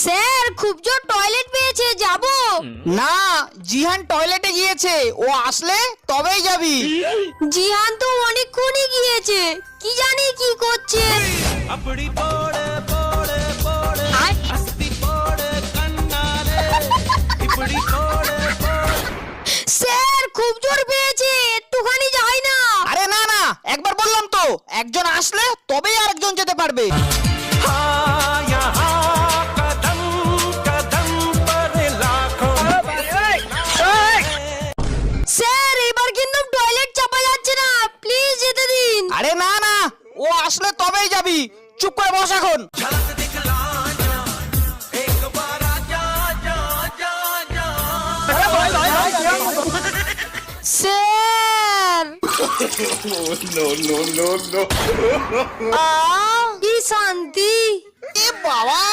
Sir খুব জোর toilet পেয়েছে, যাব? না, জিহান টয়লেটে গিয়েছে, ও আসলে তবেই যাবি। জিহান তো অনেকক্ষণই গিয়েছে, কি জানি কি করছে। আয়। স্যার খুব জোর পেয়েছে, একটুখানি যাই না? আরে না না, একবার বললাম তো, একজন আসলে তবেই আরেকজন যেতে পারবে। স্যার এবার কিন্তু টয়লেট চাপা যাচ্ছে না, প্লিজ যেতে দিন। আরে না না, ও আসলে তবেই যাবি, চুপ করে বস এখন। স্যার কি শান্তি। এ বাবা।